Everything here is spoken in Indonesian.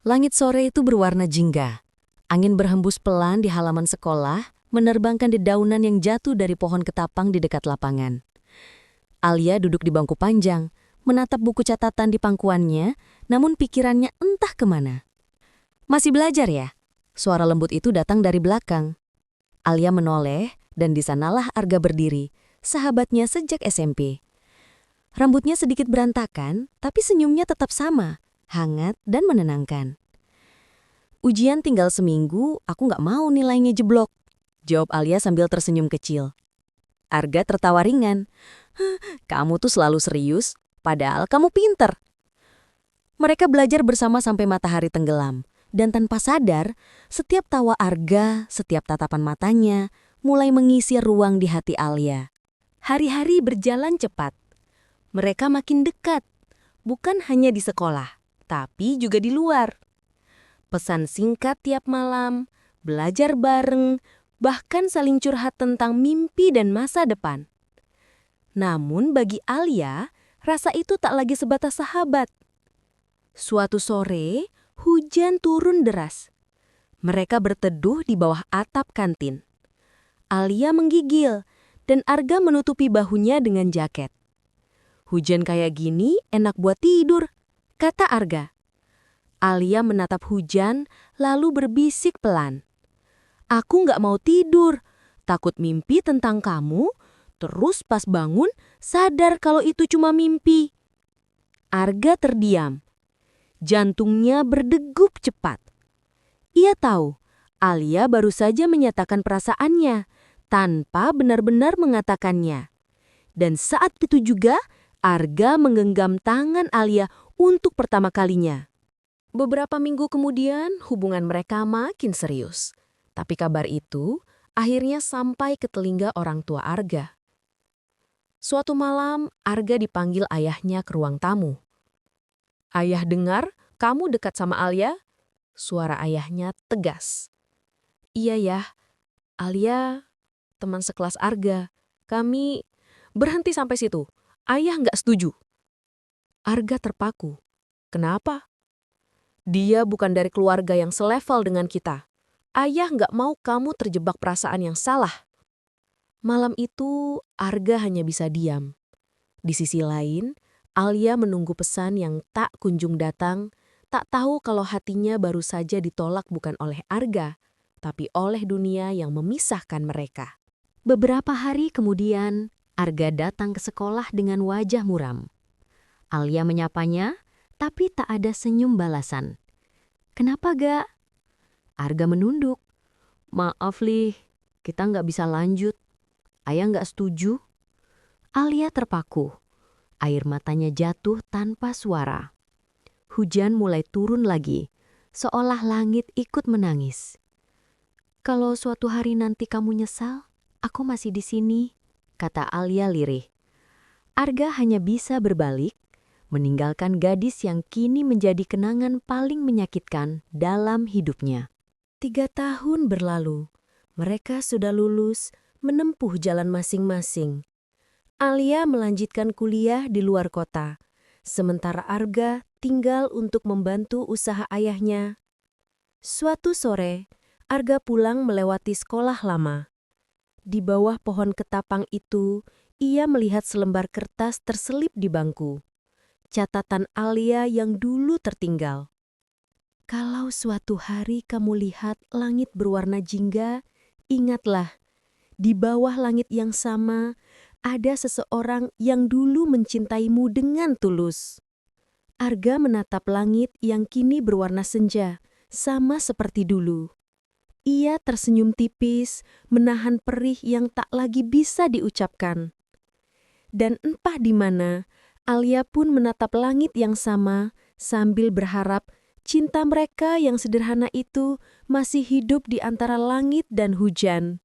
Langit sore itu berwarna jingga. Angin berhembus pelan di halaman sekolah, menerbangkan dedaunan yang jatuh dari pohon ketapang di dekat lapangan. Alia duduk di bangku panjang, menatap buku catatan di pangkuannya, namun pikirannya entah kemana. "Masih belajar ya?" Suara lembut itu datang dari belakang. Alia menoleh, dan di sanalah Arga berdiri, sahabatnya sejak SMP. Rambutnya sedikit berantakan, tapi senyumnya tetap sama, hangat dan menenangkan. "Ujian tinggal seminggu, aku nggak mau nilainya jeblok," jawab Alia sambil tersenyum kecil. Arga tertawa ringan. "Kamu tuh selalu serius, padahal kamu pinter." Mereka belajar bersama sampai matahari tenggelam, dan tanpa sadar, setiap tawa Arga, setiap tatapan matanya, mulai mengisi ruang di hati Alia. Hari-hari berjalan cepat. Mereka makin dekat, bukan hanya di sekolah, tapi juga di luar. Pesan singkat tiap malam, belajar bareng, bahkan saling curhat tentang mimpi dan masa depan. Namun bagi Alia, rasa itu tak lagi sebatas sahabat. Suatu sore, hujan turun deras. Mereka berteduh di bawah atap kantin. Alia menggigil, dan Arga menutupi bahunya dengan jaket. "Hujan kayak gini enak buat tidur," kata Arga. Alia menatap hujan, lalu berbisik pelan. "Aku nggak mau tidur, takut mimpi tentang kamu, terus pas bangun sadar kalau itu cuma mimpi." Arga terdiam. Jantungnya berdegup cepat. Ia tahu, Alia baru saja menyatakan perasaannya, tanpa benar-benar mengatakannya. Dan saat itu juga, Arga menggenggam tangan Alia untuk pertama kalinya. Beberapa minggu kemudian, hubungan mereka makin serius. Tapi kabar itu akhirnya sampai ke telinga orang tua Arga. Suatu malam, Arga dipanggil ayahnya ke ruang tamu. "Ayah dengar kamu dekat sama Alia?" Suara ayahnya tegas. "Iya ya, Alia teman sekelas Arga. Kami..." "Berhenti sampai situ. Ayah nggak setuju." Arga terpaku. "Kenapa?" "Dia bukan dari keluarga yang selevel dengan kita. Ayah nggak mau kamu terjebak perasaan yang salah." Malam itu, Arga hanya bisa diam. Di sisi lain, Alia menunggu pesan yang tak kunjung datang, tak tahu kalau hatinya baru saja ditolak bukan oleh Arga, tapi oleh dunia yang memisahkan mereka. Beberapa hari kemudian, Arga datang ke sekolah dengan wajah muram. Alia menyapanya, tapi tak ada senyum balasan. "Kenapa, Ga?" Arga menunduk. "Maaf, Lih, kita nggak bisa lanjut. Ayah nggak setuju." Alia terpaku. Air matanya jatuh tanpa suara. Hujan mulai turun lagi, seolah langit ikut menangis. "Kalau suatu hari nanti kamu nyesal, aku masih di sini," kata Alia lirih. Arga hanya bisa berbalik, meninggalkan gadis yang kini menjadi kenangan paling menyakitkan dalam hidupnya. 3 tahun berlalu, mereka sudah lulus, menempuh jalan masing-masing. Alia melanjutkan kuliah di luar kota, sementara Arga tinggal untuk membantu usaha ayahnya. Suatu sore, Arga pulang melewati sekolah lama. Di bawah pohon ketapang itu, ia melihat selembar kertas terselip di bangku. Catatan Alia yang dulu tertinggal. "Kalau suatu hari kamu lihat langit berwarna jingga, ingatlah, di bawah langit yang sama, ada seseorang yang dulu mencintaimu dengan tulus." Arga menatap langit yang kini berwarna senja, sama seperti dulu. Ia tersenyum tipis, menahan perih yang tak lagi bisa diucapkan. Dan entah di mana, Alia pun menatap langit yang sama, sambil berharap cinta mereka yang sederhana itu masih hidup di antara langit dan hujan.